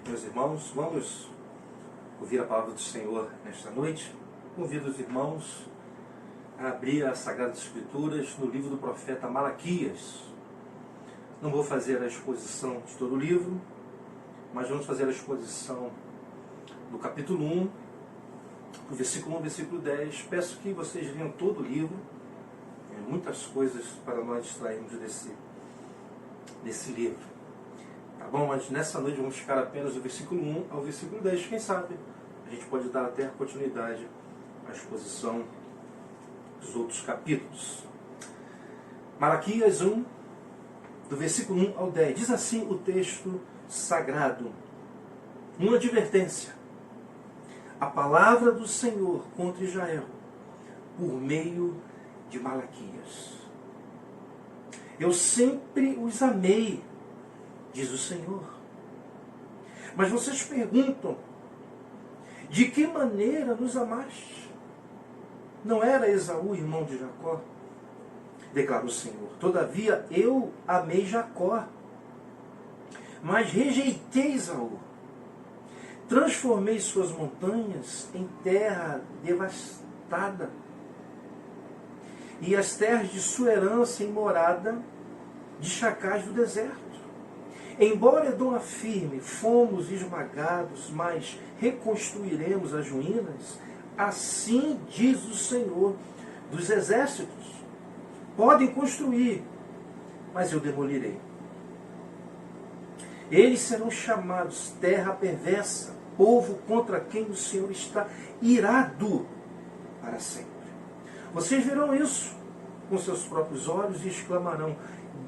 Meus irmãos, vamos ouvir a palavra do Senhor nesta noite. Convido os irmãos a abrir as Sagradas Escrituras no livro do profeta Malaquias. Não vou fazer a exposição de todo o livro, mas vamos fazer a exposição do capítulo 1, do versículo 1 ao versículo 10. Peço que vocês leiam todo o livro. Tem muitas coisas para nós extrairmos desse livro. Tá bom? Mas nessa noite vamos ficar apenas do versículo 1 ao versículo 10. Quem sabe a gente pode dar até continuidade à exposição dos outros capítulos. Malaquias 1, do versículo 1 ao 10. Diz assim o texto sagrado. Uma advertência. A palavra do Senhor contra Israel, por meio de Malaquias. Eu sempre os amei, diz o Senhor. Mas vocês perguntam, de que maneira nos amaste? Não era Esaú, irmão de Jacó? Declara o Senhor. Todavia eu amei Jacó, mas rejeitei Esaú. Transformei suas montanhas em terra devastada, e as terras de sua herança em morada de chacais do deserto. Embora Edom afirme, fomos esmagados, mas reconstruiremos as ruínas, assim diz o Senhor dos exércitos. Podem construir, mas eu demolirei. Eles serão chamados terra perversa, povo contra quem o Senhor está irado para sempre. Vocês verão isso com seus próprios olhos e exclamarão,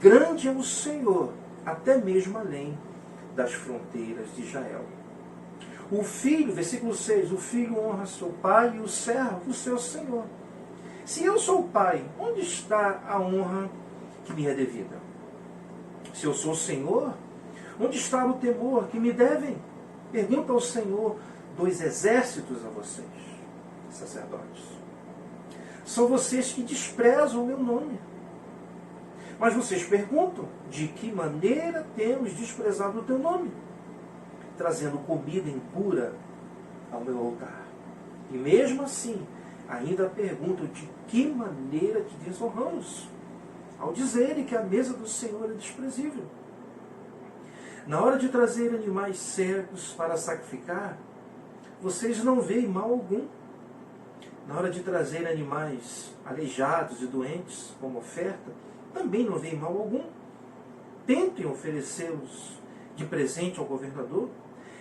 grande é o Senhor, até mesmo além das fronteiras de Israel. O filho, versículo 6, o filho honra seu pai e o servo o seu senhor. Se eu sou o pai, onde está a honra que me é devida? Se eu sou o Senhor, onde está o temor que me devem? Pergunta ao Senhor dos exércitos a vocês, sacerdotes. São vocês que desprezam o meu nome. Mas vocês perguntam, de que maneira temos desprezado o teu nome? Trazendo comida impura ao meu altar. E mesmo assim, ainda perguntam, de que maneira te desonramos? Ao dizerem que a mesa do Senhor é desprezível. Na hora de trazer animais cegos para sacrificar, vocês não veem mal algum. Na hora de trazer animais aleijados e doentes como oferta, também não veem mal algum. Tentem oferecê-los de presente ao governador.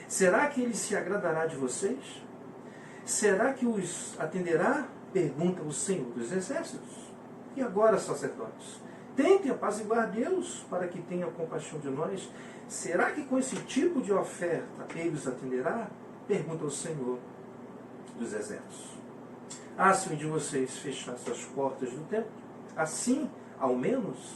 Será que ele se agradará de vocês? Será que os atenderá? Pergunta o Senhor dos exércitos. E agora, sacerdotes, tentem apaziguar Deus para que tenha compaixão de nós. Será que com esse tipo de oferta ele os atenderá? Pergunta o Senhor dos exércitos. Se um de vocês fechasse as portas do templo, assim, ao menos,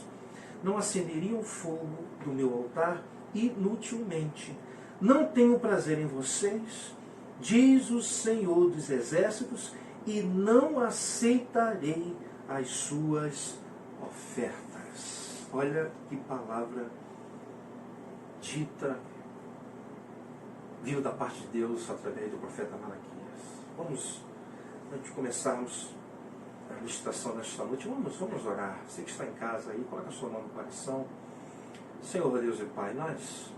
não acenderiam o fogo do meu altar inutilmente. Não tenho prazer em vocês, diz o Senhor dos exércitos, e não aceitarei as suas ofertas. Olha que palavra dita, vindo da parte de Deus através do profeta Malaquias. Vamos, antes de começarmos a meditação nesta noite, vamos orar. Você que está em casa aí, coloca a sua mão no coração. Senhor Deus e Pai, nós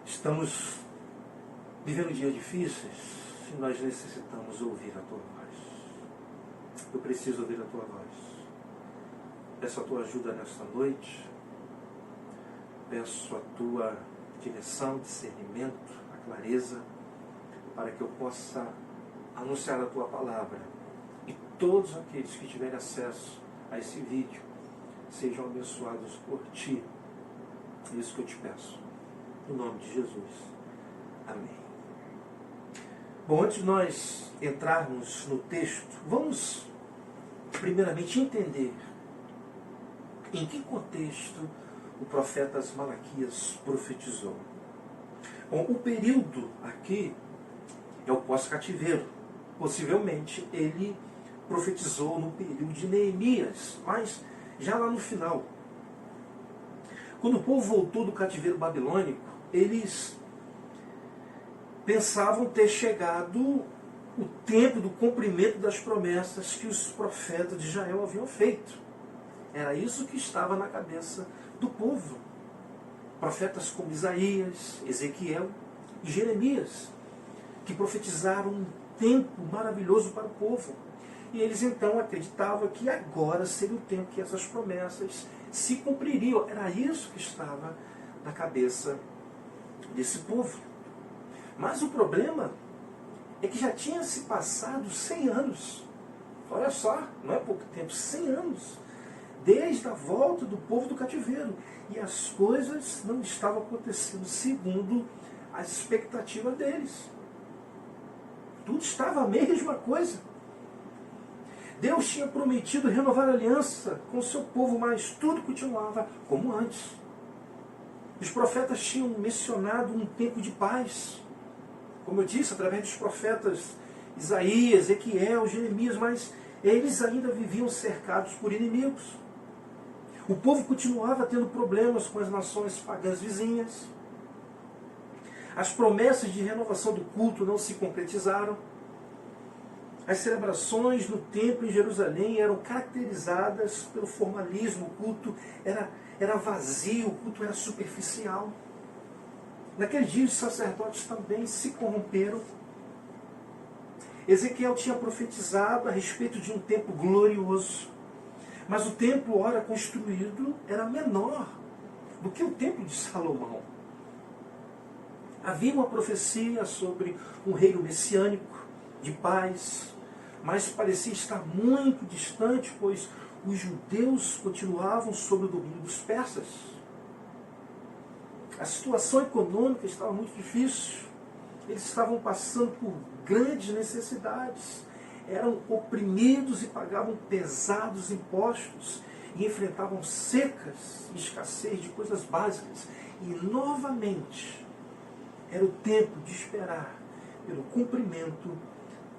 estamos vivendo dias difíceis e nós necessitamos ouvir a Tua voz. Eu preciso ouvir a Tua voz. Peço a Tua ajuda nesta noite. Peço a Tua direção, discernimento, a clareza, para que eu possa anunciar a Tua palavra. E todos aqueles que tiverem acesso a esse vídeo sejam abençoados por Ti. É isso que eu te peço. Em nome de Jesus. Amém. Bom, antes de nós entrarmos no texto, vamos primeiramente entender em que contexto o profeta Malaquias profetizou. Bom, o período aqui é o pós-cativeiro. Possivelmente ele profetizou no período de Neemias, mas já lá no final. Quando o povo voltou do cativeiro babilônico, eles pensavam ter chegado o tempo do cumprimento das promessas que os profetas de Israel haviam feito. Era isso que estava na cabeça do povo. Profetas como Isaías, Ezequiel e Jeremias, que profetizaram um tempo maravilhoso para o povo. E eles então acreditavam que agora seria o tempo que essas promessas se cumpririam. Era isso que estava na cabeça desse povo. Mas o problema é que já tinha se passado 100 anos. Olha só, não é pouco tempo, 100 anos. Desde a volta do povo do cativeiro. E as coisas não estavam acontecendo segundo a expectativa deles. Tudo estava a mesma coisa. Deus tinha prometido renovar a aliança com o seu povo, mas tudo continuava como antes. Os profetas tinham mencionado um tempo de paz, como eu disse, através dos profetas Isaías, Ezequiel, Jeremias, mas eles ainda viviam cercados por inimigos. O povo continuava tendo problemas com as nações pagãs vizinhas. As promessas de renovação do culto não se concretizaram. As celebrações no templo em Jerusalém eram caracterizadas pelo formalismo. O culto era vazio, o culto era superficial. Naquele dia os sacerdotes também se corromperam. Ezequiel tinha profetizado a respeito de um templo glorioso. Mas o templo, ora construído, era menor do que o templo de Salomão. Havia uma profecia sobre um reino messiânico, de paz, mas parecia estar muito distante, pois os judeus continuavam sob o domínio dos persas. A situação econômica estava muito difícil. Eles estavam passando por grandes necessidades. Eram oprimidos e pagavam pesados impostos. E enfrentavam secas e escassez de coisas básicas. E novamente era o tempo de esperar pelo cumprimento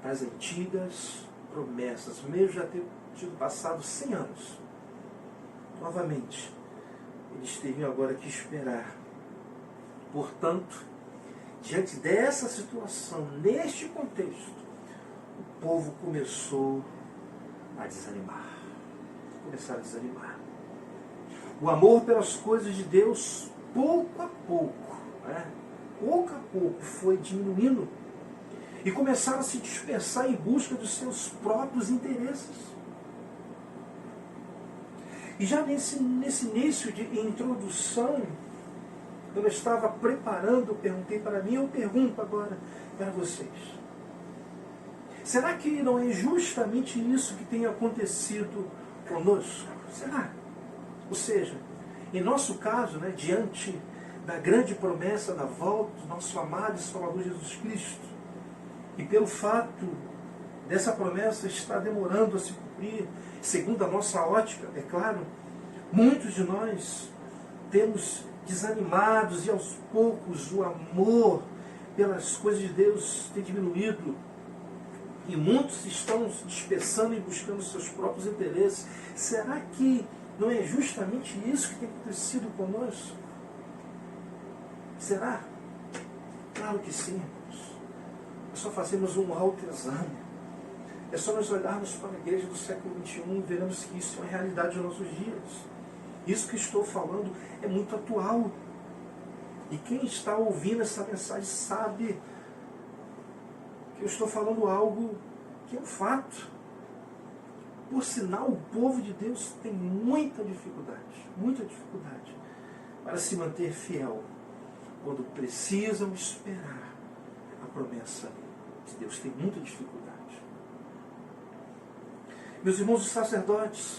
das antigas promessas, mesmo já ter tido passado 100 anos. Novamente, eles teriam agora que esperar. Portanto, diante dessa situação, neste contexto, o povo começou a desanimar. Começaram a desanimar. O amor pelas coisas de Deus, pouco a pouco, pouco a pouco foi diminuindo. E começaram a se dispersar em busca dos seus próprios interesses. E já nesse início de introdução, quando eu estava preparando, eu perguntei para mim, eu pergunto agora para vocês. Será que não é justamente isso que tem acontecido conosco? Será? Ou seja, em nosso caso, diante da grande promessa da volta do nosso amado e Salvador Jesus Cristo, e pelo fato dessa promessa estar demorando a se cumprir, segundo a nossa ótica, é claro, muitos de nós temos desanimados e aos poucos o amor pelas coisas de Deus tem diminuído. E muitos estão se dispersando e buscando seus próprios interesses. Será que não é justamente isso que tem acontecido conosco? Será? Claro que sim. É só fazermos um autoexame. É só nós olharmos para a igreja do século XXI e veremos que isso é uma realidade dos nossos dias. Isso que estou falando é muito atual. E quem está ouvindo essa mensagem sabe que eu estou falando algo que é um fato. Por sinal, o povo de Deus tem muita dificuldade para se manter fiel quando precisam esperar a promessa de Deus. Tem muita dificuldade. Meus irmãos, os sacerdotes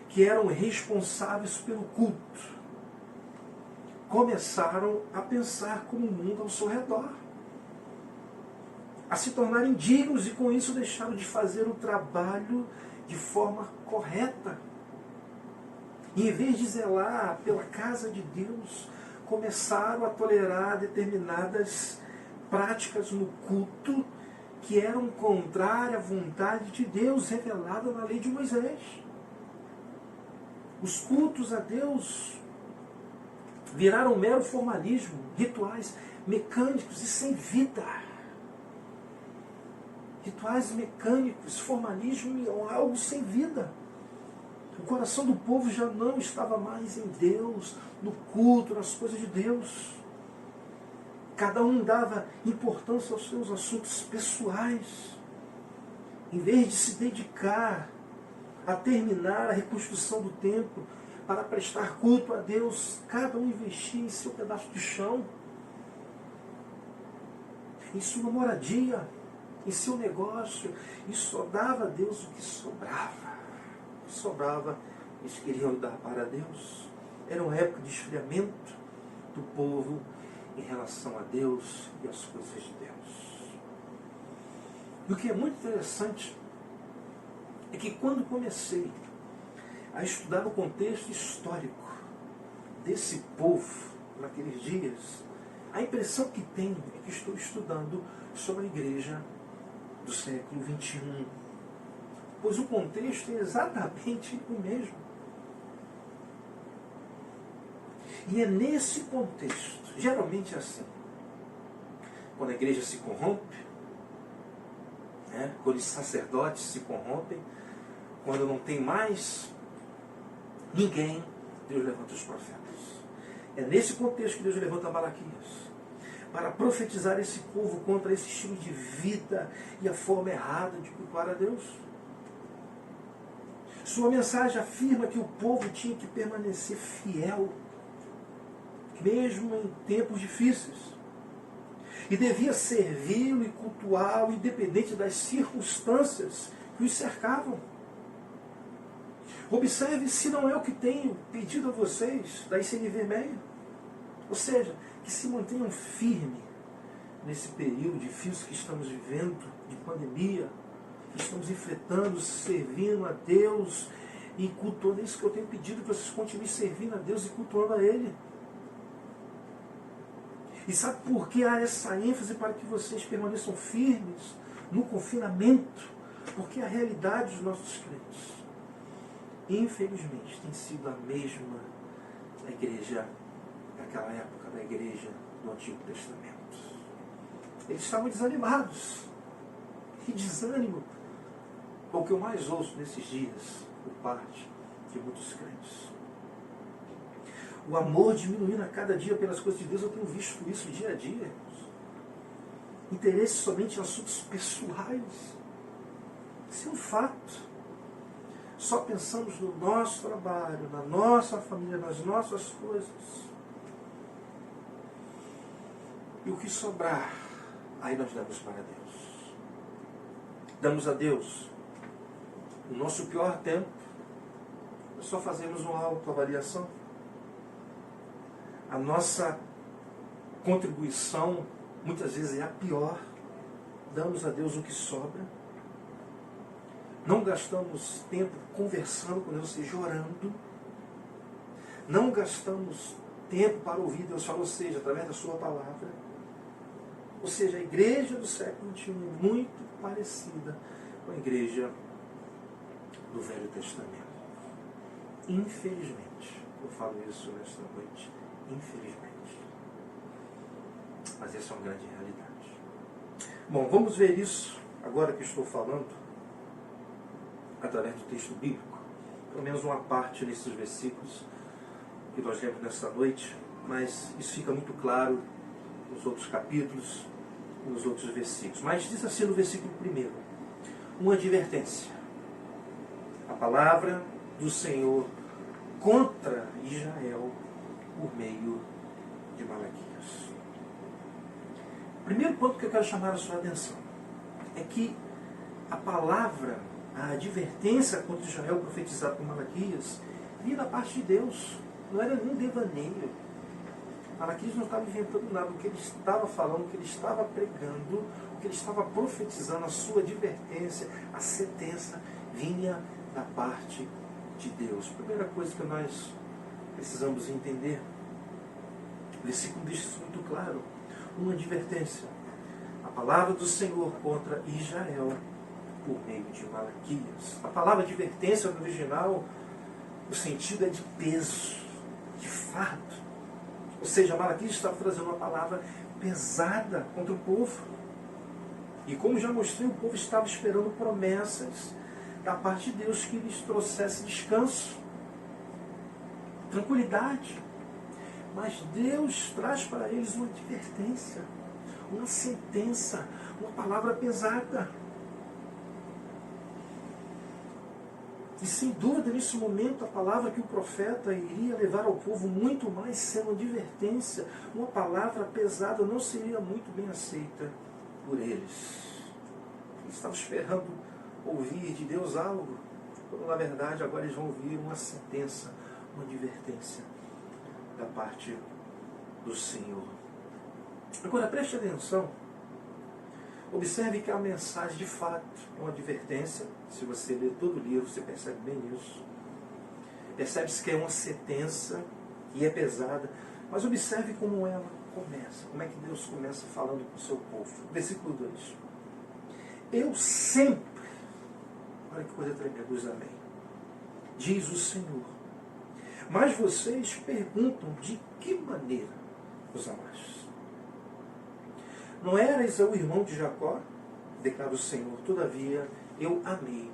que eram responsáveis pelo culto começaram a pensar como o mundo ao seu redor, a se tornarem dignos e com isso deixaram de fazer o trabalho de forma correta. E em vez de zelar pela casa de Deus, começaram a tolerar determinadas práticas no culto que eram contrárias à vontade de Deus revelada na lei de Moisés. Os cultos a Deus viraram mero formalismo, rituais mecânicos e sem vida. Rituais mecânicos, formalismo é algo sem vida. O coração do povo já não estava mais em Deus, no culto, nas coisas de Deus. Cada um dava importância aos seus assuntos pessoais. Em vez de se dedicar a terminar a reconstrução do templo, para prestar culto a Deus, cada um investia em seu pedaço de chão, em sua moradia, em seu negócio, e só dava a Deus o que sobrava. O que sobrava, eles queriam dar para Deus. Era uma época de esfriamento do povo em relação a Deus e às coisas de Deus. E o que é muito interessante é que quando comecei a estudar o contexto histórico desse povo naqueles dias, a impressão que tenho é que estou estudando sobre a igreja do século XXI. Pois o contexto é exatamente o mesmo. E é nesse contexto, geralmente é assim, quando a igreja se corrompe, quando os sacerdotes se corrompem, quando não tem mais ninguém, Deus levanta os profetas. É nesse contexto que Deus levanta Malaquias, para profetizar esse povo contra esse estilo de vida e a forma errada de cultuar a Deus. Sua mensagem afirma que o povo tinha que permanecer fiel, mesmo em tempos difíceis, e devia servi-lo e cultuá-lo independente das circunstâncias que os cercavam. Observe se não é o que tenho pedido a vocês da ICNV6. Ou seja, que se mantenham firmes nesse período difícil que estamos vivendo, de pandemia, que estamos enfrentando, servindo a Deus e cultuando. É isso que eu tenho pedido, que vocês continuem servindo a Deus e cultuando a Ele. E sabe por que há essa ênfase para que vocês permaneçam firmes no confinamento? Porque a realidade dos nossos crentes, infelizmente, tem sido a mesma da igreja daquela época, da igreja do Antigo Testamento. Eles estavam desanimados. Que desânimo! O que eu mais ouço nesses dias, por parte de muitos crentes. O amor diminuindo a cada dia pelas coisas de Deus, eu tenho visto isso dia a dia, irmãos. Interesse somente em assuntos pessoais. Isso é um fato. Só pensamos no nosso trabalho, na nossa família, nas nossas coisas. E o que sobrar, aí nós damos para Deus. Damos a Deus o nosso pior tempo. Nós só fazemos uma autoavaliação. A nossa contribuição muitas vezes é a pior. Damos a Deus o que sobra. Não gastamos tempo conversando com Deus, ou seja, orando. Não gastamos tempo para ouvir Deus falar, ou seja, através da sua palavra. Ou seja, a igreja do século XXI é muito parecida com a igreja do Velho Testamento. Infelizmente, eu falo isso nesta noite. Infelizmente. Mas essa é uma grande realidade. Bom, vamos ver isso agora que estou falando, através do texto bíblico. Pelo menos uma parte nesses versículos que nós lemos nessa noite, mas isso fica muito claro nos outros capítulos, nos outros versículos. Mas diz assim no versículo 1, uma advertência. A palavra do Senhor contra Israel por meio de Malaquias. O primeiro ponto que eu quero chamar a sua atenção é que a palavra, a advertência contra Israel profetizada por Malaquias, vinha da parte de Deus. Não era nenhum devaneio. Malaquias não estava inventando nada. O que ele estava falando, o que ele estava pregando, o que ele estava profetizando, a sua advertência, a sentença, vinha da parte de Deus. Primeira coisa que nós precisamos entender, o versículo diz isso muito claro, uma advertência. A palavra do Senhor contra Israel por meio de Malaquias. A palavra advertência no original, o sentido é de peso, de fardo. Ou seja, Malaquias estava trazendo uma palavra pesada contra o povo. E como já mostrei, o povo estava esperando promessas da parte de Deus que lhes trouxesse descanso, tranquilidade. Mas Deus traz para eles uma advertência, uma sentença, uma palavra pesada. E sem dúvida, nesse momento, a palavra que o profeta iria levar ao povo muito mais sendo uma advertência, uma palavra pesada, não seria muito bem aceita por eles. Eles estavam esperando ouvir de Deus algo, quando na verdade agora eles vão ouvir uma sentença, uma advertência da parte do Senhor. Agora preste atenção, observe que a mensagem de fato é uma advertência. Se você ler todo o livro, você percebe bem isso. Percebe-se que é uma sentença e é pesada, mas observe como ela começa, como é que Deus começa falando com o seu povo. Versículo 2. Eu sempre, olha que coisa tremenda, amém, diz o Senhor, mas vocês perguntam de que maneira os amaste. Não era Esaú irmão de Jacó? Declara o Senhor, todavia eu amei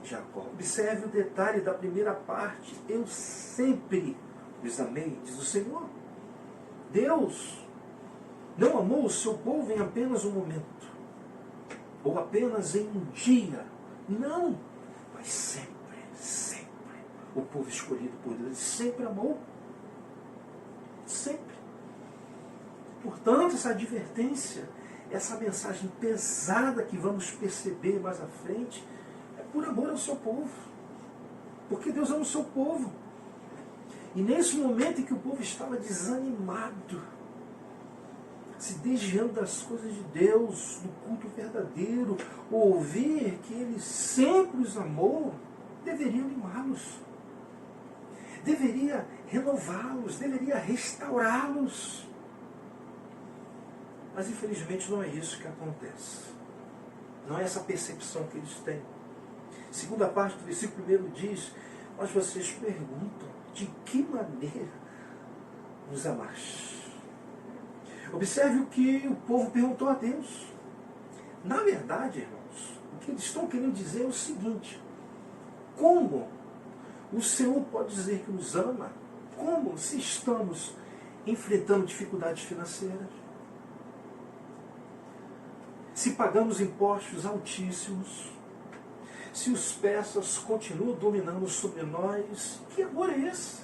Jacó. Observe o detalhe da primeira parte, eu sempre os amei, diz o Senhor. Deus não amou o seu povo em apenas um momento, ou apenas em um dia. Não, mas sempre, sempre. O povo escolhido por Deus sempre amou. Sempre. Portanto, essa advertência, essa mensagem pesada que vamos perceber mais à frente, é por amor ao seu povo. Porque Deus ama o seu povo. E nesse momento em que o povo estava desanimado, se desviando das coisas de Deus, do culto verdadeiro, ouvir que Ele sempre os amou, deveria animá-los, deveria renová-los, deveria restaurá-los. Mas infelizmente não é isso que acontece. Não é essa percepção que eles têm. Segunda parte do versículo 1 diz, mas vocês perguntam, de que maneira nos amaste? Observe o que o povo perguntou a Deus. Na verdade, irmãos, o que eles estão querendo dizer é o seguinte: como o Senhor pode dizer que nos ama? Como se estamos enfrentando dificuldades financeiras? Se pagamos impostos altíssimos? Se os persas continuam dominando sobre nós? Que amor é esse?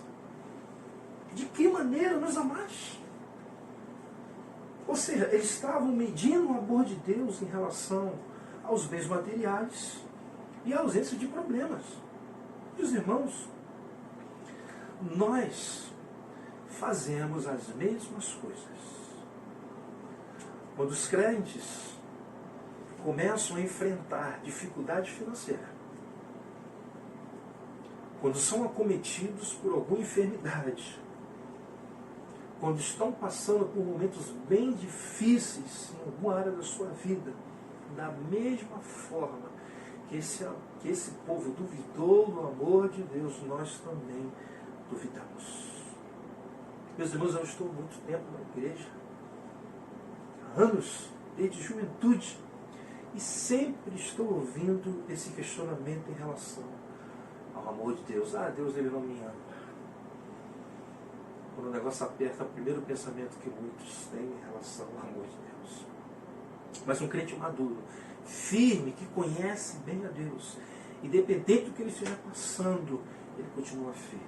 De que maneira nos amaste? Ou seja, eles estavam medindo o amor de Deus em relação aos bens materiais e à ausência de problemas. Meus irmãos, nós fazemos as mesmas coisas. Quando os crentes começam a enfrentar dificuldade financeira, quando são acometidos por alguma enfermidade, quando estão passando por momentos bem difíceis em alguma área da sua vida, da mesma forma que esse povo duvidou do amor de Deus, nós também duvidamos. Meus irmãos, eu estou há muito tempo na igreja, há anos, desde juventude, e sempre estou ouvindo esse questionamento em relação ao amor de Deus. Ah, Deus, Ele não me ama. Quando o negócio aperta, é o primeiro pensamento que muitos têm em relação ao amor de Deus. Mas um crente maduro, firme, que conhece bem a Deus, independente do que ele esteja passando, ele continua firme.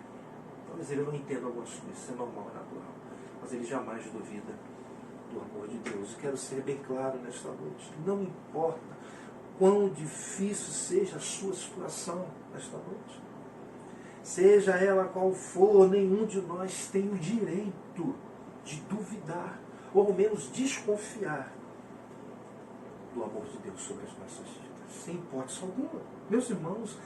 Talvez ele não entenda algumas coisas, isso é normal, é natural, mas ele jamais duvida do amor de Deus. Quero ser bem claro nesta noite. Não importa quão difícil seja a sua situação nesta noite, seja ela qual for, nenhum de nós tem o direito de duvidar, ou ao menos desconfiar do amor de Deus sobre as nossas vidas, sem hipótese alguma. Meus irmãos,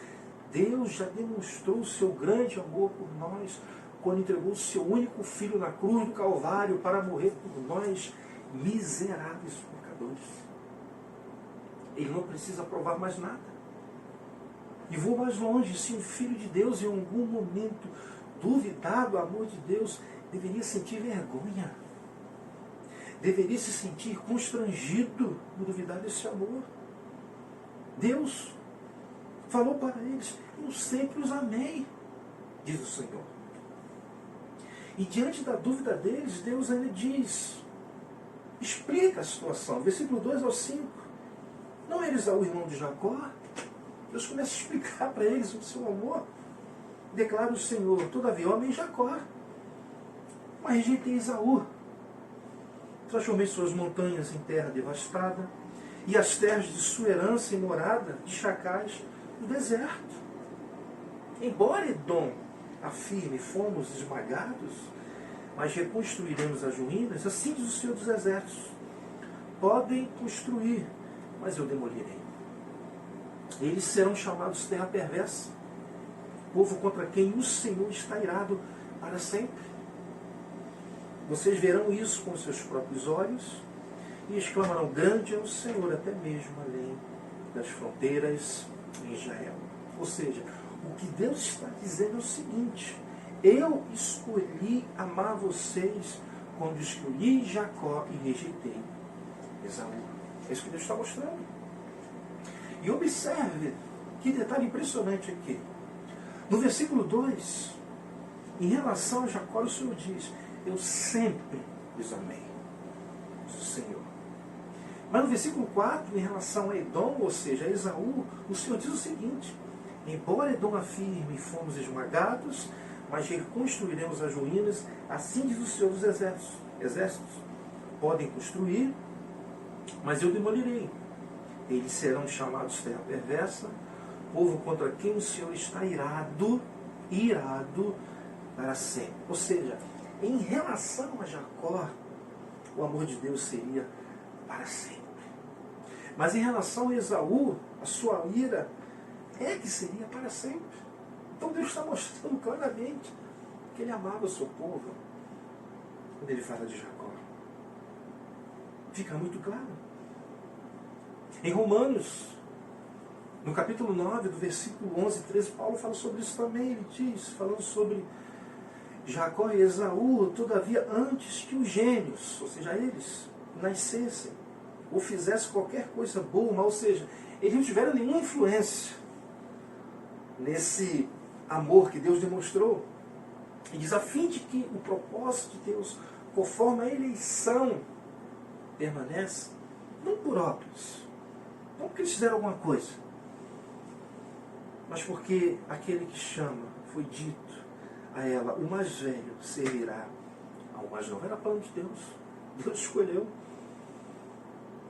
Deus já demonstrou o seu grande amor por nós, quando entregou o seu único Filho na cruz do Calvário para morrer por nós, miseráveis pecadores. Ele não precisa provar mais nada. E vou mais longe, se um Filho de Deus em algum momento duvidar do amor de Deus, deveria sentir vergonha, deveria se sentir constrangido por duvidar desse amor. Deus falou para eles: eu sempre os amei, diz o Senhor. E diante da dúvida deles, Deus ainda diz, explica a situação, versículo 2 ao 5. Não era Esaú irmão de Jacó? Deus começa a explicar para eles o seu amor. Declara o Senhor: todavia eu amei Jacó, mas rejeitei Esaú. Transformei suas montanhas em terra devastada, e as terras de sua herança e morada de chacais no deserto. Embora Edom afirme: fomos esmagados, mas reconstruiremos as ruínas, assim diz o Senhor dos Exércitos. Podem construir, mas eu demolirei. Eles serão chamados terra perversa, povo contra quem o Senhor está irado para sempre. Vocês verão isso com seus próprios olhos e exclamarão: grande é o Senhor, até mesmo além das fronteiras em Israel. Ou seja, o que Deus está dizendo é o seguinte: eu escolhi amar vocês quando escolhi Jacó e rejeitei Esaú. É isso que Deus está mostrando. E observe que detalhe impressionante aqui. No versículo 2, em relação a Jacó, o Senhor diz: eu sempre os amei, diz o Senhor. Mas no versículo 4, em relação a Edom, ou seja, a Esaú, o Senhor diz o seguinte: embora Edom afirme: fomos esmagados, mas reconstruiremos as ruínas, assim diz o Senhor dos Exércitos. Podem construir, mas eu demolirei. Eles serão chamados terra perversa, povo contra quem o Senhor está irado para sempre. Ou seja, em relação a Jacó, o amor de Deus seria para sempre. Mas em relação a Esaú, a sua ira é que seria para sempre. Então Deus está mostrando claramente que Ele amava o seu povo quando Ele fala de Jacó. Fica muito claro. Em Romanos, no capítulo 9, do versículo 11 e 13, Paulo fala sobre isso também. Ele diz, falando sobre Jacó e Esaú: todavia antes que os gêmeos, ou seja, eles, nascessem, ou fizessem qualquer coisa boa ou mal, ou seja, eles não tiveram nenhuma influência nesse amor que Deus demonstrou. E diz: a fim de que o propósito de Deus, conforme a eleição, permanece, não por obras, não porque eles fizeram alguma coisa, mas porque aquele que chama, foi dito a ela: o mais velho servirá ao mais novo. Era plano de Deus. Deus escolheu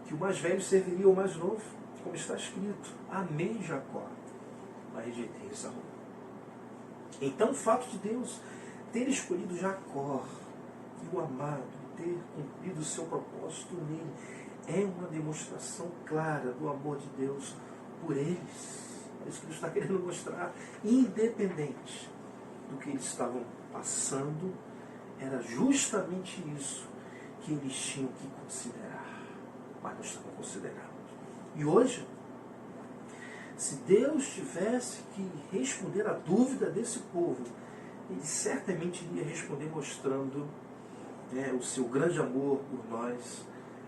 que o mais velho serviria ao mais novo, como está escrito: amei Jacó, mas rejeitei Esaú. Então o fato de Deus ter escolhido Jacó e o amado, ter cumprido o seu propósito nele, é uma demonstração clara do amor de Deus por eles. É isso que Deus está querendo mostrar. Independente do que eles estavam passando, era justamente isso que eles tinham que considerar, mas não estavam considerando. E hoje, se Deus tivesse que responder à dúvida desse povo, Ele certamente iria responder mostrando o seu grande amor por nós,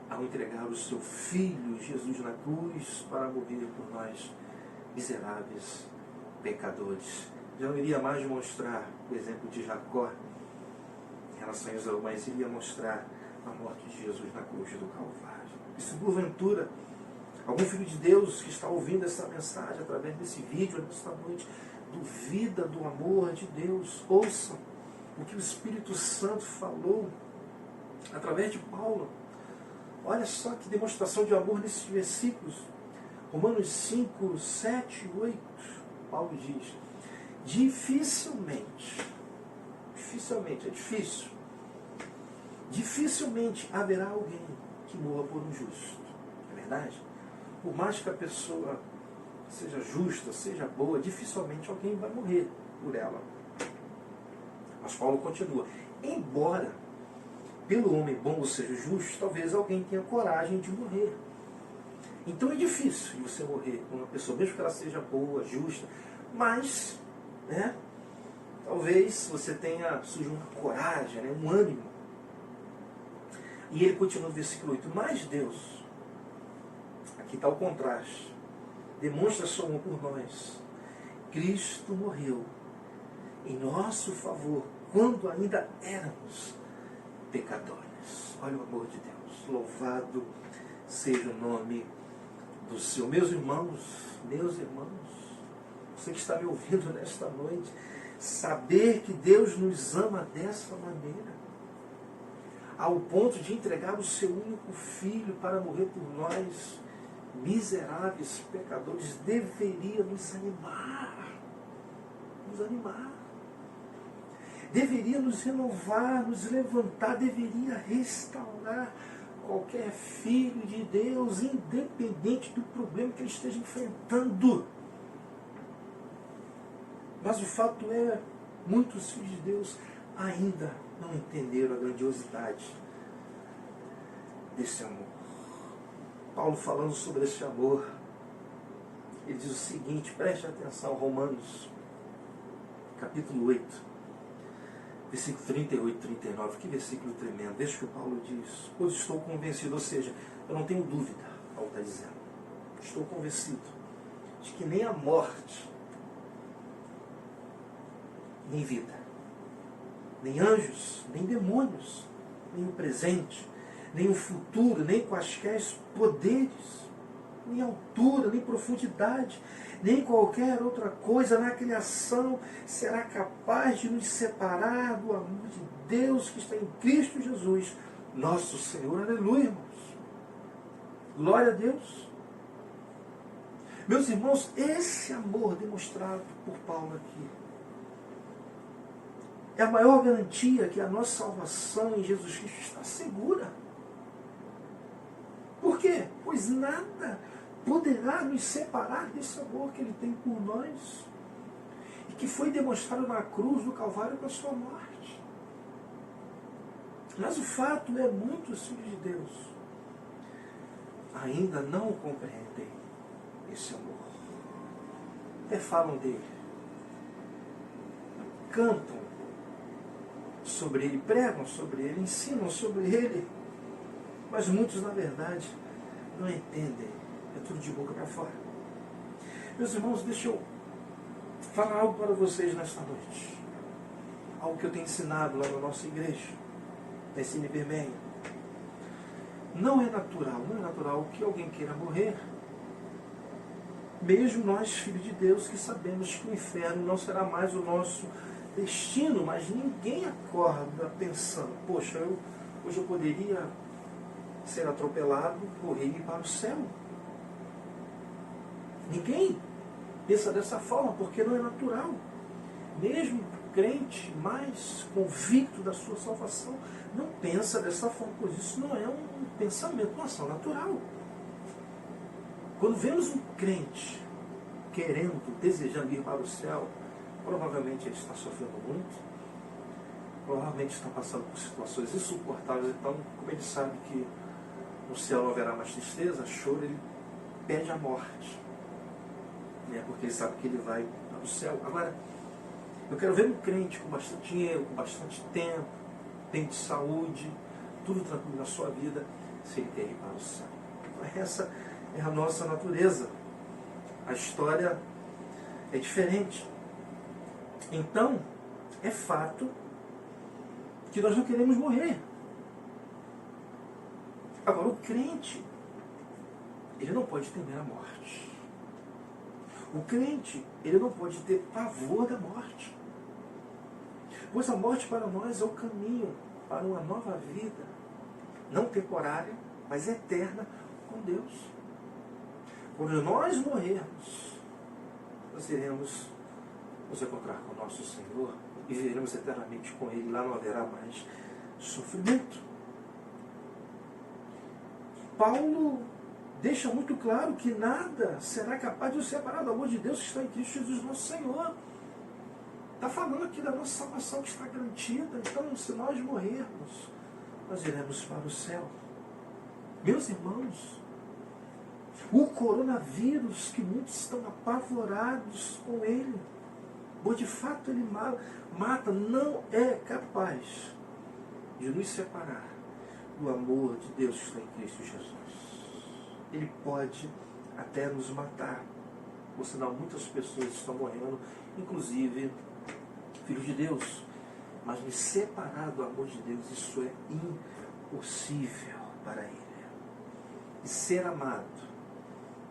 ao entregar o seu Filho Jesus na cruz para morrer por nós, miseráveis pecadores. Já não iria mais mostrar o exemplo de Jacó em relação a Esaú, mas iria mostrar a morte de Jesus na cruz do Calvário. E se porventura algum filho de Deus que está ouvindo essa mensagem através desse vídeo nesta noite duvida do amor de Deus, ouça o que o Espírito Santo falou através de Paulo. Olha só que demonstração de amor nesses versículos. Romanos 5, 7 e 8, Paulo diz: dificilmente haverá alguém que morra por um justo. É verdade? Por mais que a pessoa seja justa, seja boa, dificilmente alguém vai morrer por ela. Mas Paulo continua: embora pelo homem bom, ou seja, justo, talvez alguém tenha coragem de morrer. Então é difícil você morrer com uma pessoa, mesmo que ela seja boa, justa, mas Talvez você tenha surgido uma coragem, né? Um ânimo. E ele continua no versículo 8. Mas Deus, aqui está o contraste, demonstra seu amor por nós. Cristo morreu em nosso favor quando ainda éramos pecadores. Olha o amor de Deus. Louvado seja o nome do Senhor. Meus irmãos, você que está me ouvindo nesta noite, saber que Deus nos ama dessa maneira, ao ponto de entregar o seu único filho para morrer por nós, miseráveis pecadores, deveria nos animar. Nos animar. Deveria nos renovar, nos levantar, deveria restaurar qualquer filho de Deus, independente do problema que ele esteja enfrentando. Mas o fato é, muitos filhos de Deus ainda não entenderam a grandiosidade desse amor. Paulo falando sobre esse amor, ele diz o seguinte, preste atenção, Romanos, capítulo 8, versículo 38 e 39, que versículo tremendo. Veja o que o Paulo diz, pois estou convencido, ou seja, eu não tenho dúvida, Paulo está dizendo, estou convencido de que nem a morte, nem vida, nem anjos, nem demônios, nem o presente, nem o futuro, nem quaisquer poderes, nem altura, nem profundidade, nem qualquer outra coisa na criação será capaz de nos separar do amor de Deus que está em Cristo Jesus, nosso Senhor. Aleluia, irmãos. Glória a Deus. Meus irmãos, esse amor demonstrado por Paulo aqui é a maior garantia que a nossa salvação em Jesus Cristo está segura. Por quê? Pois nada poderá nos separar desse amor que Ele tem por nós e que foi demonstrado na cruz do Calvário com a sua morte. Mas o fato é, muitos filhos de Deus ainda não compreendem esse amor. Até falam dele, cantam sobre ele, pregam sobre ele, ensinam sobre ele, mas muitos, na verdade, não entendem. É tudo de boca para fora. Meus irmãos, deixa eu falar algo para vocês nesta noite. Algo que eu tenho ensinado lá na nossa igreja, na Ensino Vermelho. Não é natural que alguém queira morrer. Mesmo nós, filhos de Deus, que sabemos que o inferno não será mais o nosso destino, mas ninguém acorda pensando, poxa, hoje eu poderia ser atropelado, morrer e ir para o céu. Ninguém pensa dessa forma, porque não é natural. Mesmo o crente mais convicto da sua salvação não pensa dessa forma, pois isso não é um pensamento, uma ação natural. Quando vemos um crente querendo, desejando ir para o céu, provavelmente ele está sofrendo muito, provavelmente está passando por situações insuportáveis. Então, como ele sabe que no céu não haverá mais tristeza, choro, ele pede a morte, né? Porque ele sabe que ele vai para o céu. Agora, eu quero ver um crente com bastante dinheiro, com bastante tempo, bem de saúde, tudo tranquilo na sua vida, se ele quer ir para o céu. Então, essa é a nossa natureza. A história é diferente. Então, é fato que nós não queremos morrer. Agora, o crente, ele não pode temer a morte. O crente, ele não pode ter pavor da morte. Pois a morte para nós é o caminho para uma nova vida, não temporária, mas eterna com Deus. Quando nós morrermos, nós iremos nos encontrar com o nosso Senhor e viveremos eternamente com Ele. Lá não haverá mais sofrimento. Paulo deixa muito claro que nada será capaz de nos separar do amor de Deus que está em Cristo Jesus, nosso Senhor. Está falando aqui da nossa salvação que está garantida. Então, se nós morrermos, nós iremos para o céu. Meus irmãos, o coronavírus, que muitos estão apavorados com ele, ou de fato ele mata, não é capaz de nos separar do amor de Deus que está em Cristo Jesus. Ele pode até nos matar, por sinal muitas pessoas estão morrendo, inclusive filhos de Deus, mas me separar do amor de Deus, isso é impossível para ele. E ser amado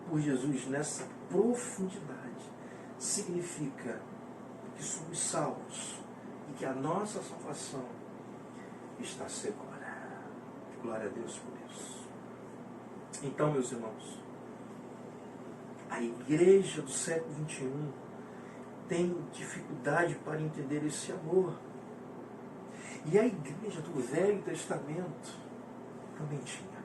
por Jesus nessa profundidade significa que somos salvos e que a nossa salvação está segura. Glória a Deus por isso. Então, meus irmãos, a igreja do século XXI tem dificuldade para entender esse amor. E a igreja do Velho Testamento também tinha.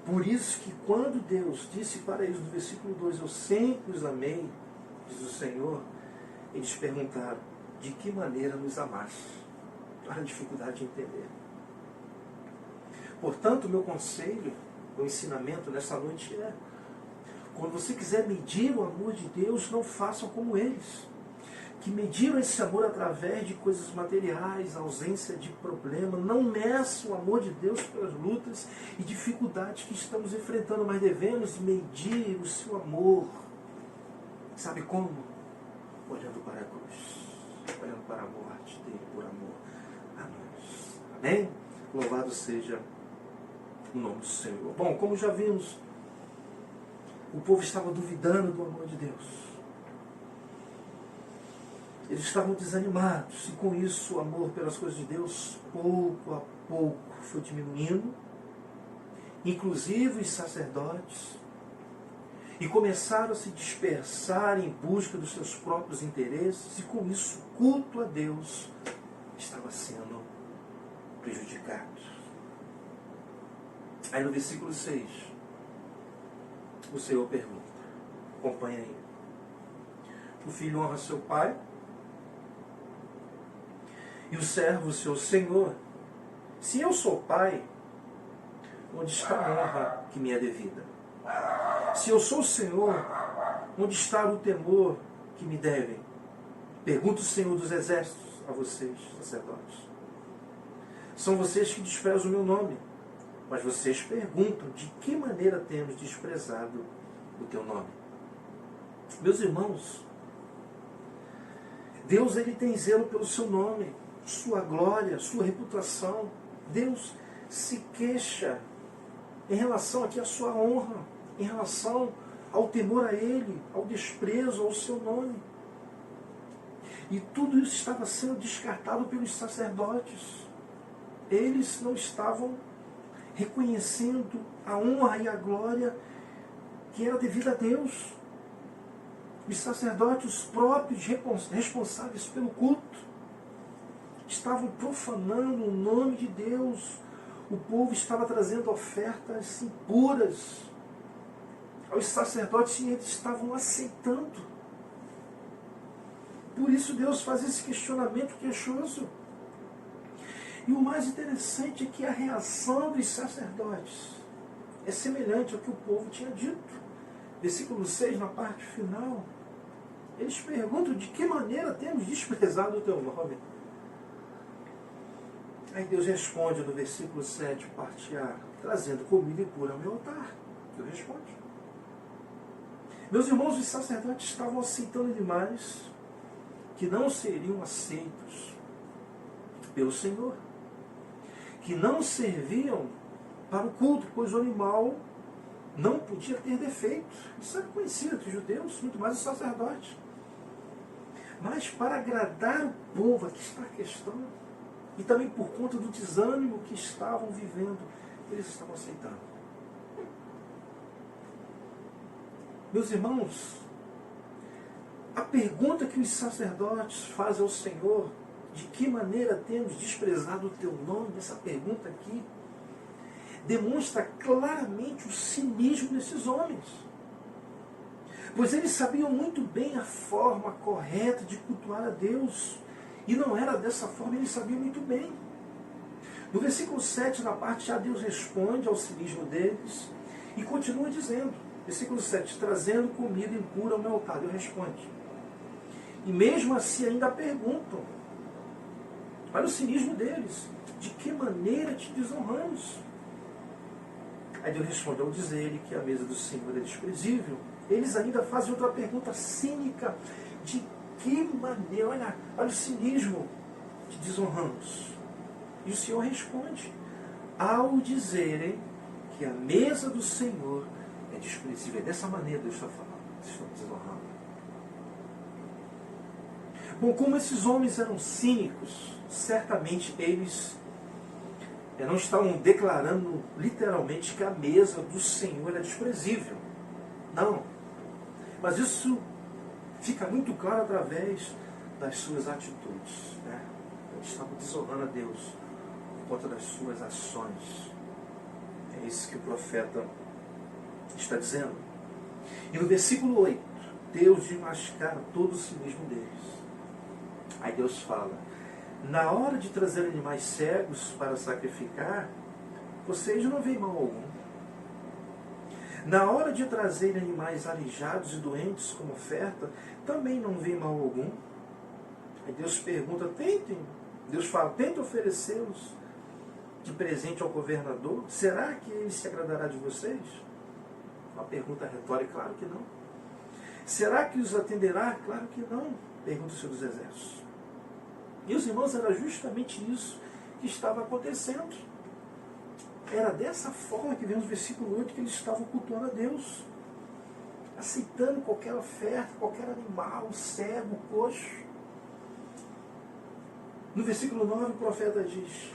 Por isso que quando Deus disse para eles no versículo 2, eu sempre os amei, diz o Senhor, eles perguntaram, de que maneira nos amaste? Olha a dificuldade de entender. Portanto, meu conselho, meu ensinamento nessa noite é, quando você quiser medir o amor de Deus, não façam como eles, que mediram esse amor através de coisas materiais, ausência de problema. Não meçam o amor de Deus pelas lutas e dificuldades que estamos enfrentando, mas devemos medir o seu amor. Sabe como? Olhando para a cruz, olhando para a morte dele por amor a nós. Amém? Louvado seja o nome do Senhor. Bom, como já vimos, o povo estava duvidando do amor de Deus. Eles estavam desanimados, e com isso o amor pelas coisas de Deus, pouco a pouco, foi diminuindo, inclusive os sacerdotes, e começaram a se dispersar em busca dos seus próprios interesses, e com isso o culto a Deus estava sendo prejudicado. Aí no versículo 6, o Senhor pergunta, acompanha aí, o filho honra seu pai, e o servo seu senhor. Se eu sou pai, onde está a honra que me é devida? Se eu sou o Senhor, onde está o temor que me devem? Pergunta o Senhor dos exércitos a vocês, sacerdotes. São vocês que desprezam o meu nome, mas vocês perguntam de que maneira temos desprezado o teu nome. Meus irmãos, Deus ele tem zelo pelo seu nome, sua glória, sua reputação. Deus se queixa em relação aqui à sua honra, em relação ao temor a Ele, ao desprezo ao seu nome. E tudo isso estava sendo descartado pelos sacerdotes. Eles não estavam reconhecendo a honra e a glória que era devida a Deus. Os sacerdotes, os próprios responsáveis pelo culto, estavam profanando o nome de Deus. O povo estava trazendo ofertas impuras aos sacerdotes e eles estavam aceitando. Por isso Deus faz esse questionamento queixoso. E o mais interessante é que a reação dos sacerdotes é semelhante ao que o povo tinha dito. Versículo 6, na parte final, eles perguntam de que maneira temos desprezado o teu nome. Aí Deus responde no versículo 7, parte A, trazendo comida impura ao meu altar. Deus responde. Meus irmãos, os sacerdotes estavam aceitando animais que não seriam aceitos pelo Senhor, que não serviam para o culto, pois o animal não podia ter defeito. Isso era conhecido entre os judeus, muito mais os sacerdotes. Mas para agradar o povo, aqui está a questão, e também por conta do desânimo que estavam vivendo, eles estavam aceitando. Meus irmãos, a pergunta que os sacerdotes fazem ao Senhor, de que maneira temos desprezado o teu nome, essa pergunta aqui, demonstra claramente o cinismo desses homens. Pois eles sabiam muito bem a forma correta de cultuar a Deus. E não era dessa forma, eles sabiam muito bem. No versículo 7, na parte A, Deus responde ao cinismo deles e continua dizendo, versículo 7, trazendo comida impura ao meu altar. Deus responde. E mesmo assim ainda perguntam. Olha o cinismo deles. De que maneira te desonramos? Aí Deus responde, ao dizer que a mesa do Senhor é desprezível, eles ainda fazem outra pergunta cínica. De que maneira? Olha o cinismo. Te desonramos. E o Senhor responde, ao dizerem que a mesa do Senhor é desprezível. É dessa maneira Deus está falando. Vocês estão desonrando. Bom, como esses homens eram cínicos, certamente eles não estavam declarando literalmente que a mesa do Senhor é desprezível. Não. Mas isso fica muito claro através das suas atitudes. Né? Eles estavam desonrando a Deus por conta das suas ações. É isso que o profeta está dizendo. E no versículo 8, Deus desmascara todo o cinismo deles. Aí Deus fala, na hora de trazer animais cegos para sacrificar, vocês não veem mal algum. Na hora de trazer animais aleijados e doentes como oferta, também não veem mal algum. Aí Deus pergunta, Deus fala, tentem oferecê-los de presente ao governador. Será que ele se agradará de vocês? Uma pergunta retórica, claro que não. Será que os atenderá? Claro que não, pergunta o Senhor dos Exércitos. E os irmãos, era justamente isso que estava acontecendo. Era dessa forma que vemos no versículo 8 que eles estavam cultuando a Deus. Aceitando qualquer oferta, qualquer animal, cego, coxo. No versículo 9 o profeta diz,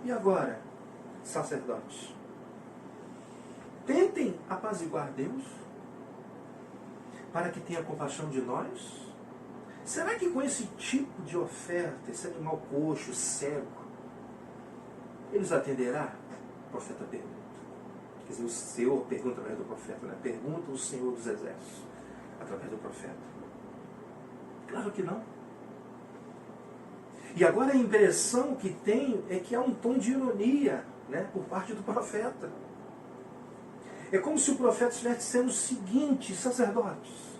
e agora, sacerdotes, tentem apaziguar Deus, para que tenha compaixão de nós. Será que com esse tipo de oferta, esse animal coxo, cego, eles atenderá? O profeta pergunta. Quer dizer, o Senhor pergunta através do profeta, né? Pergunta o Senhor dos Exércitos através do profeta. Claro que não. E agora a impressão que tem é que há um tom de ironia, né, por parte do profeta. É como se o profeta estivesse dizendo o seguinte, sacerdotes,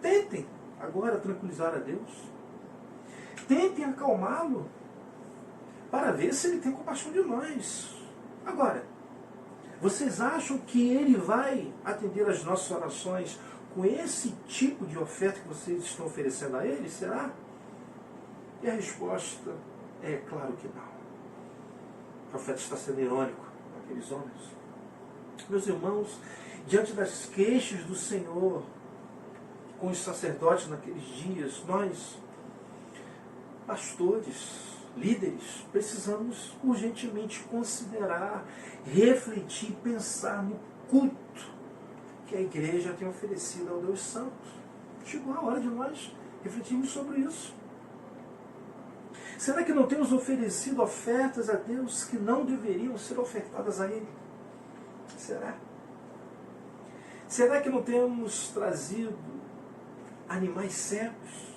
tentem agora tranquilizar a Deus. Tentem acalmá-lo para ver se ele tem compaixão de nós. Agora, vocês acham que ele vai atender as nossas orações com esse tipo de oferta que vocês estão oferecendo a ele? Será? E a resposta é claro que não. O profeta está sendo irônico com aqueles homens. Meus irmãos, diante das queixas do Senhor com os sacerdotes naqueles dias, nós, pastores, líderes, precisamos urgentemente considerar, refletir, pensar no culto que a igreja tem oferecido ao Deus Santo. Chegou a hora de nós refletirmos sobre isso. Será que não temos oferecido ofertas a Deus que não deveriam ser ofertadas a Ele? Será? Será que não temos trazido animais cegos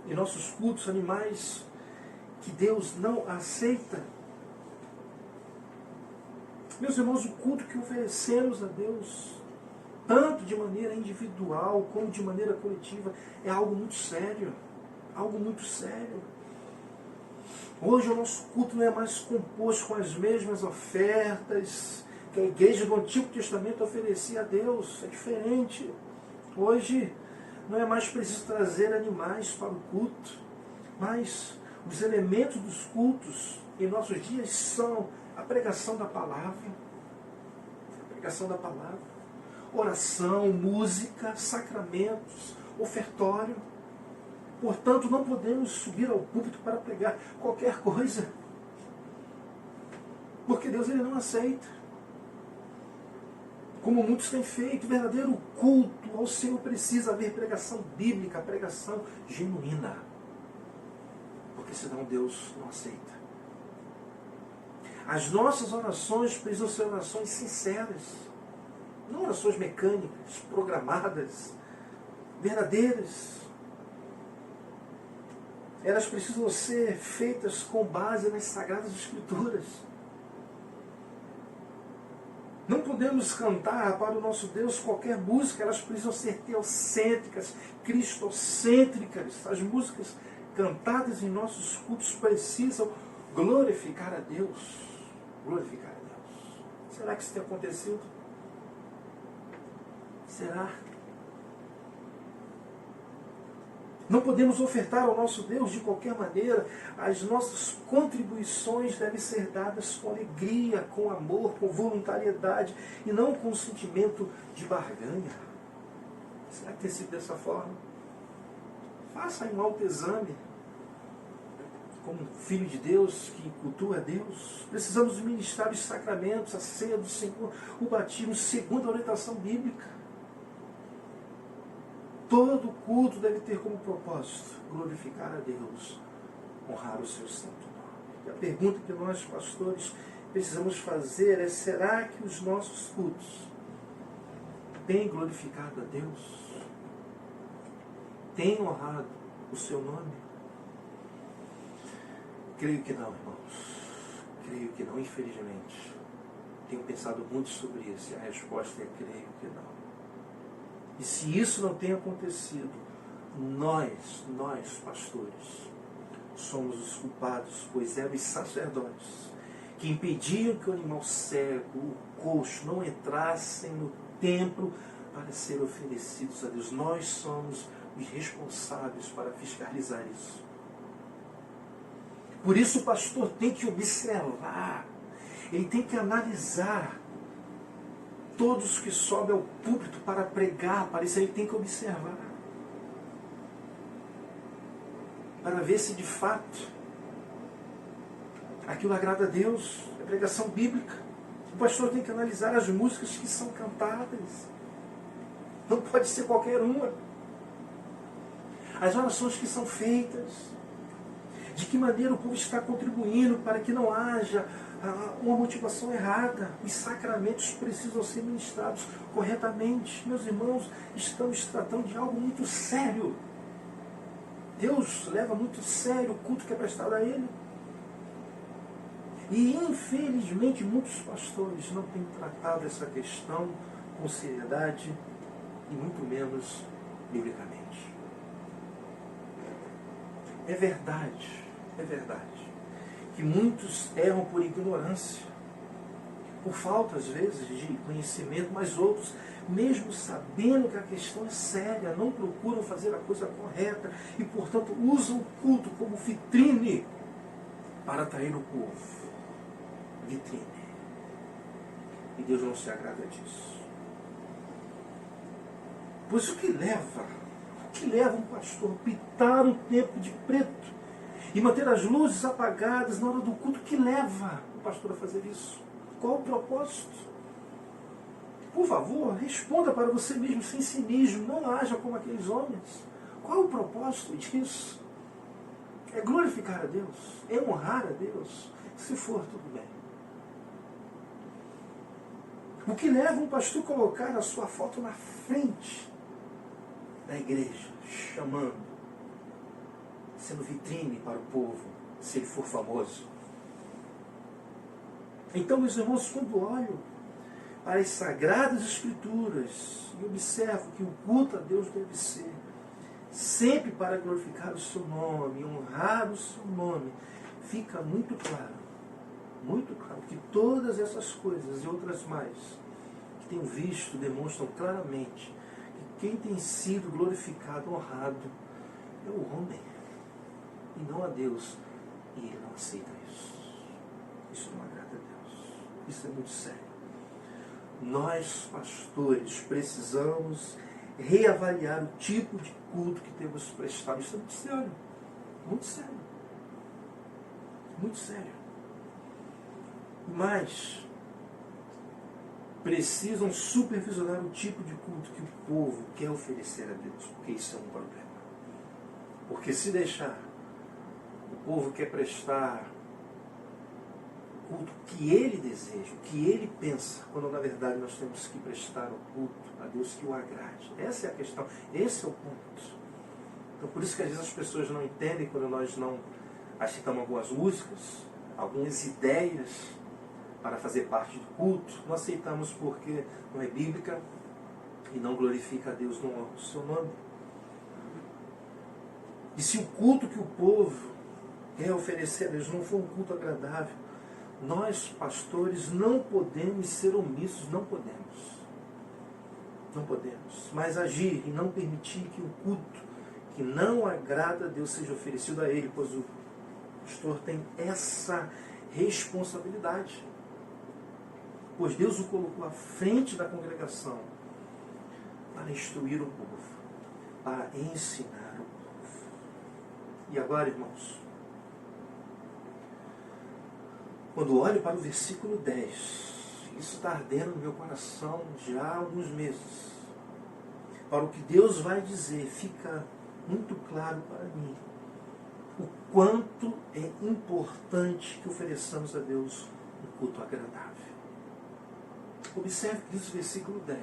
em nossos cultos, animais que Deus não aceita? Meus irmãos, o culto que oferecemos a Deus, tanto de maneira individual como de maneira coletiva, é algo muito sério. Algo muito sério. Hoje o nosso culto não é mais composto com as mesmas ofertas que a igreja do Antigo Testamento oferecia a Deus. É diferente. Hoje não é mais preciso trazer animais para o culto, mas os elementos dos cultos em nossos dias são a pregação da palavra, oração, música, sacramentos, ofertório. Portanto, não podemos subir ao púlpito para pregar qualquer coisa, porque Deus ele não aceita. Como muitos têm feito, o verdadeiro culto ao Senhor precisa haver pregação bíblica, pregação genuína, porque senão Deus não aceita. As nossas orações precisam ser orações sinceras, não orações mecânicas, programadas, verdadeiras. Elas precisam ser feitas com base nas Sagradas Escrituras. Não podemos cantar para o nosso Deus qualquer música, elas precisam ser teocêntricas, cristocêntricas. As músicas cantadas em nossos cultos precisam glorificar a Deus. Glorificar a Deus. Será que isso tem acontecido? Será? Não podemos ofertar ao nosso Deus de qualquer maneira. As nossas contribuições devem ser dadas com alegria, com amor, com voluntariedade e não com um sentimento de barganha. Será que tem sido dessa forma? Faça um autoexame. Como filho de Deus que cultua a Deus, precisamos ministrar os sacramentos, a ceia do Senhor, o batismo, segundo a orientação bíblica. Todo culto deve ter como propósito glorificar a Deus, honrar o seu santo nome. E a pergunta que nós, pastores, precisamos fazer é: será que os nossos cultos têm glorificado a Deus? Têm honrado o seu nome? Creio que não, irmãos. Creio que não, infelizmente. Tenho pensado muito sobre isso e a resposta é: creio que não. E se isso não tem acontecido, nós, pastores, somos os culpados, pois eram os sacerdotes que impediam que o animal cego, o coxo, não entrassem no templo para serem oferecidos a Deus. Nós somos os responsáveis para fiscalizar isso. Por isso o pastor tem que observar, ele tem que analisar todos que sobem ao púlpito para pregar, para isso ele tem que observar. Para ver se de fato aquilo agrada a Deus, é pregação bíblica. O pastor tem que analisar as músicas que são cantadas. Não pode ser qualquer uma. As orações que são feitas. De que maneira o povo está contribuindo para que não haja uma motivação errada. Os sacramentos precisam ser ministrados corretamente. Meus irmãos, estamos tratando de algo muito sério. Deus leva muito sério o culto que é prestado a Ele. E infelizmente muitos pastores não têm tratado essa questão com seriedade e muito menos biblicamente. É verdade que muitos erram por ignorância, por falta às vezes de conhecimento, mas outros, mesmo sabendo que a questão é séria, não procuram fazer a coisa correta e, portanto, usam o culto como vitrine para atrair o povo. Vitrine. E Deus não se agrada disso. Pois o que leva um pastor a pintar um templo de preto e manter as luzes apagadas na hora do culto? O que leva o pastor a fazer isso? Qual o propósito? Por favor, responda para você mesmo sem cinismo. Não haja como aqueles homens. Qual o propósito disso? É glorificar a Deus? É honrar a Deus? Se for, tudo bem. O que leva um pastor a colocar a sua foto na frente da igreja, chamando, sendo vitrine para o povo, se ele for famoso? Então, meus irmãos, quando olho para as Sagradas Escrituras e observo que o culto a Deus deve ser sempre para glorificar o seu nome, honrar o seu nome, fica muito claro que todas essas coisas e outras mais que tenho visto demonstram claramente que quem tem sido glorificado, honrado, é o homem e não a Deus, e ele não aceita isso. Isso não agrada a Deus. Isso é muito sério. Nós, pastores, precisamos reavaliar o tipo de culto que temos prestado. Isso é muito sério. Muito sério. Muito sério. Mas precisam supervisionar o tipo de culto que o povo quer oferecer a Deus, porque isso é um problema. Porque se deixar, o povo quer prestar o culto que ele deseja, o que ele pensa, quando na verdade nós temos que prestar o culto a Deus que o agrade. Essa é a questão, esse é o ponto. Então por isso que às vezes as pessoas não entendem quando nós não aceitamos algumas músicas, algumas ideias para fazer parte do culto. Não aceitamos porque não é bíblica e não glorifica a Deus, não honra o seu nome. E se o culto que o povo quer oferecer a Deus não for um culto agradável, nós, pastores, não podemos ser omissos, não podemos. Não podemos. Mas agir e não permitir que o culto que não agrada a Deus seja oferecido a Ele, pois o pastor tem essa responsabilidade. Pois Deus o colocou à frente da congregação para instruir o povo, para ensinar o povo. E agora, irmãos, quando olho para o versículo 10, isso está ardendo no meu coração já há alguns meses. Para o que Deus vai dizer, fica muito claro para mim o quanto é importante que ofereçamos a Deus um culto agradável. Observe que diz o versículo 10.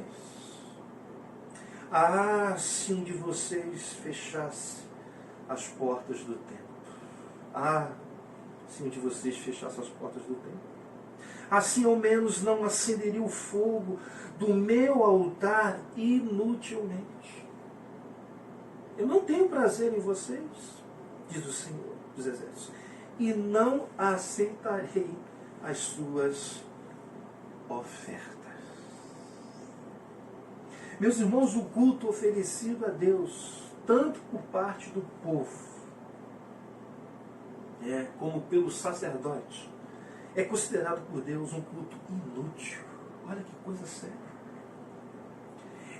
Ah, se um de vocês fechasse as portas do templo. Ah, se um de vocês fechasse as portas do templo. Assim ao menos não acenderia o fogo do meu altar inutilmente. Eu não tenho prazer em vocês, diz o Senhor dos Exércitos, e não aceitarei as suas ofertas. Meus irmãos, o culto oferecido a Deus, tanto por parte do povo, como pelo sacerdote, é considerado por Deus um culto inútil. Olha que coisa séria.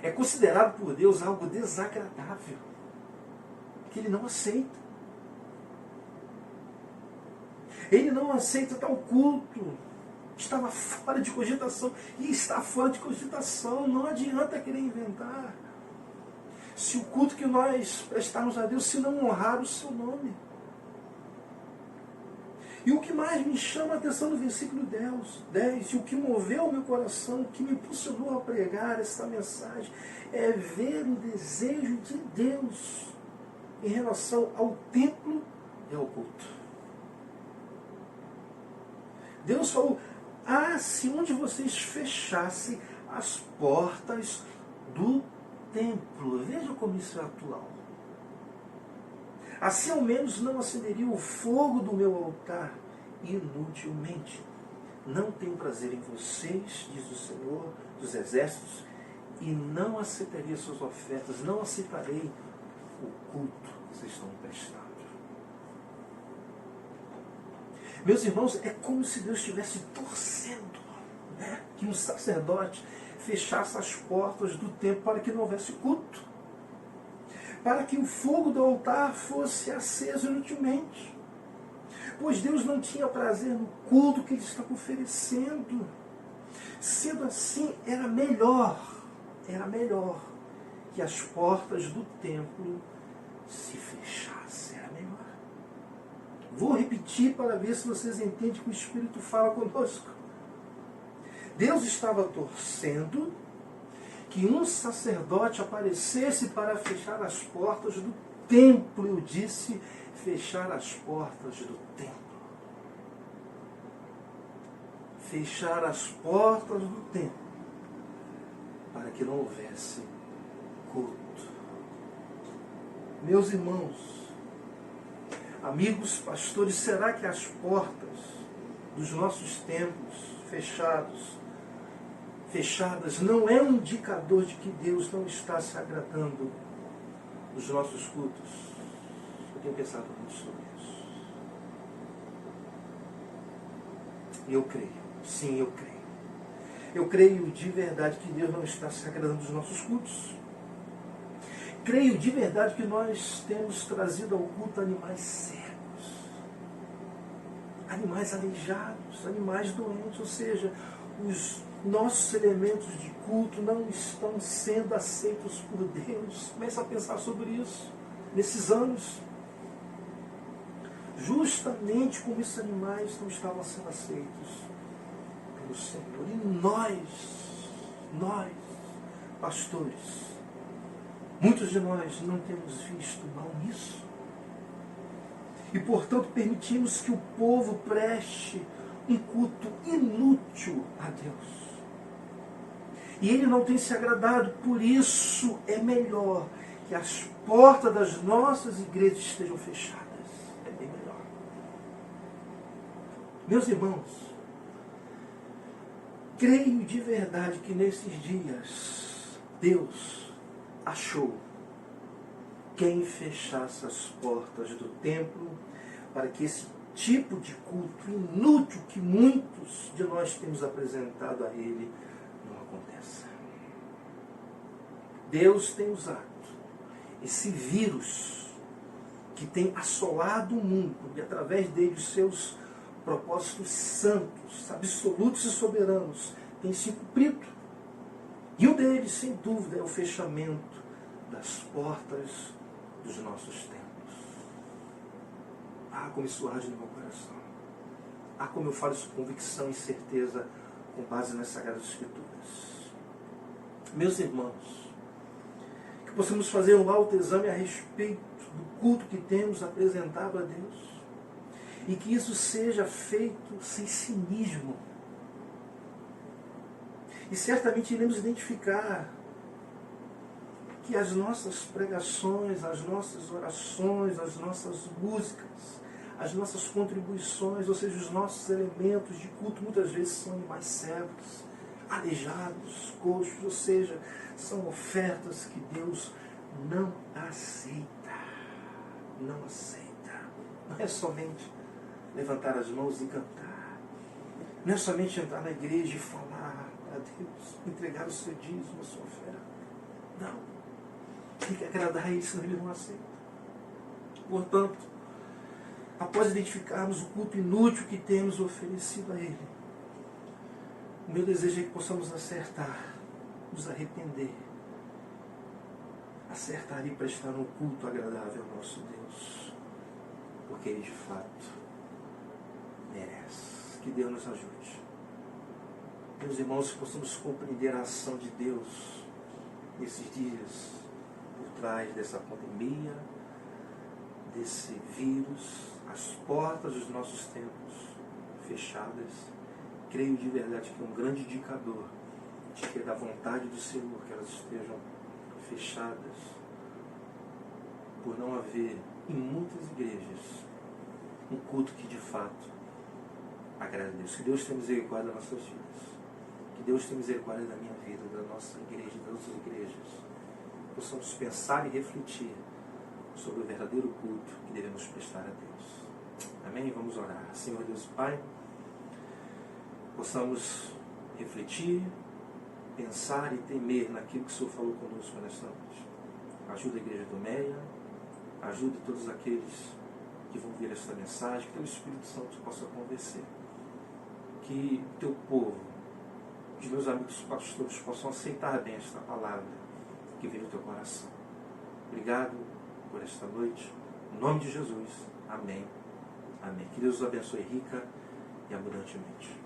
É considerado por Deus algo desagradável, que Ele não aceita. Ele não aceita tal culto. Estava fora de cogitação. E está fora de cogitação. Não adianta querer inventar. Se o culto que nós prestarmos a Deus, se não honrar o seu nome. E o que mais me chama a atenção no versículo 10, e o que moveu o meu coração, o que me impulsionou a pregar essa mensagem, é ver o desejo de Deus em relação ao templo e ao culto. Deus falou, se um de vocês fechasse as portas do templo. Veja como isso é atual. Assim ao menos não acenderia o fogo do meu altar inutilmente. Não tenho prazer em vocês, diz o Senhor dos Exércitos, e não aceitaria suas ofertas, não aceitarei o culto que vocês estão prestando. Meus irmãos, é como se Deus estivesse torcendo, que um sacerdote fechasse as portas do templo para que não houvesse culto, para que o fogo do altar fosse aceso inutilmente, pois Deus não tinha prazer no culto que Ele estava oferecendo. Sendo assim, era melhor que as portas do templo se fechassem. Era melhor. Vou repetir para ver se vocês entendem que o Espírito fala conosco. Deus estava torcendo que um sacerdote aparecesse para fechar as portas do templo. Eu disse, fechar as portas do templo. Fechar as portas do templo, para que não houvesse culto. Meus irmãos, amigos pastores, será que as portas dos nossos templos fechadas não é um indicador de que Deus não está se agradando dos nossos cultos? Eu tenho pensado muito sobre isso. E eu creio, sim, eu creio. Eu creio de verdade que Deus não está se agradando dos nossos cultos. Creio de verdade que nós temos trazido ao culto animais cegos, animais aleijados, animais doentes, ou seja, os nossos elementos de culto não estão sendo aceitos por Deus. Comece a pensar sobre isso nesses anos. Justamente como esses animais não estavam sendo aceitos pelo Senhor. E nós, pastores, muitos de nós não temos visto mal nisso. E, portanto, permitimos que o povo preste um culto inútil a Deus. E Ele não tem se agradado, por isso é melhor que as portas das nossas igrejas estejam fechadas. É bem melhor. Meus irmãos, creio de verdade que nesses dias Deus achou quem fechasse as portas do templo para que esse tipo de culto inútil que muitos de nós temos apresentado a Ele não aconteça. Deus tem usado esse vírus que tem assolado o mundo e através dele os seus propósitos santos, absolutos e soberanos, tem se cumprido. E um deles, sem dúvida, é o fechamento das portas dos nossos templos. Ah, como isso arde no meu coração. Ah, como eu falo isso com convicção e certeza, com base nas Sagradas Escrituras. Meus irmãos, que possamos fazer um autoexame a respeito do culto que temos apresentado a Deus. E que isso seja feito sem cinismo. E certamente iremos identificar que as nossas pregações, as nossas orações, as nossas músicas, as nossas contribuições, ou seja, os nossos elementos de culto, muitas vezes são animais cegos, aleijados, coxos, ou seja, são ofertas que Deus não aceita. Não aceita. Não é somente levantar as mãos e cantar. Não é somente entrar na igreja e falar a Deus, entregar o seu dízimo, a sua oferta. Não. Tem que agradar a Ele, senão Ele não aceita. Portanto, após identificarmos o culto inútil que temos oferecido a Ele, o meu desejo é que possamos acertar, nos arrepender, acertar e prestar um culto agradável ao nosso Deus, porque Ele de fato merece. Que Deus nos ajude. Meus irmãos, que possamos compreender a ação de Deus nesses dias, por trás dessa pandemia, desse vírus, as portas dos nossos templos fechadas. Creio de verdade que é um grande indicador de que é da vontade do Senhor que elas estejam fechadas, por não haver em muitas igrejas um culto que de fato agrada a Deus. Que Deus tenha misericórdia das nossas vidas. Que Deus tenha misericórdia da minha vida, da nossa igreja, das nossas igrejas. Possamos pensar e refletir sobre o verdadeiro culto que devemos prestar a Deus. Amém? Vamos orar. Senhor Deus Pai, possamos refletir, pensar e temer naquilo que o Senhor falou conosco nesta noite. Ajuda a igreja do Meia, ajuda todos aqueles que vão ver esta mensagem, que o Espírito Santo possa convencer. Que o teu povo, os meus amigos pastores, possam aceitar bem esta palavra que veio do teu coração. Obrigado por esta noite. Em nome de Jesus. Amém. Amém. Que Deus os abençoe rica e abundantemente.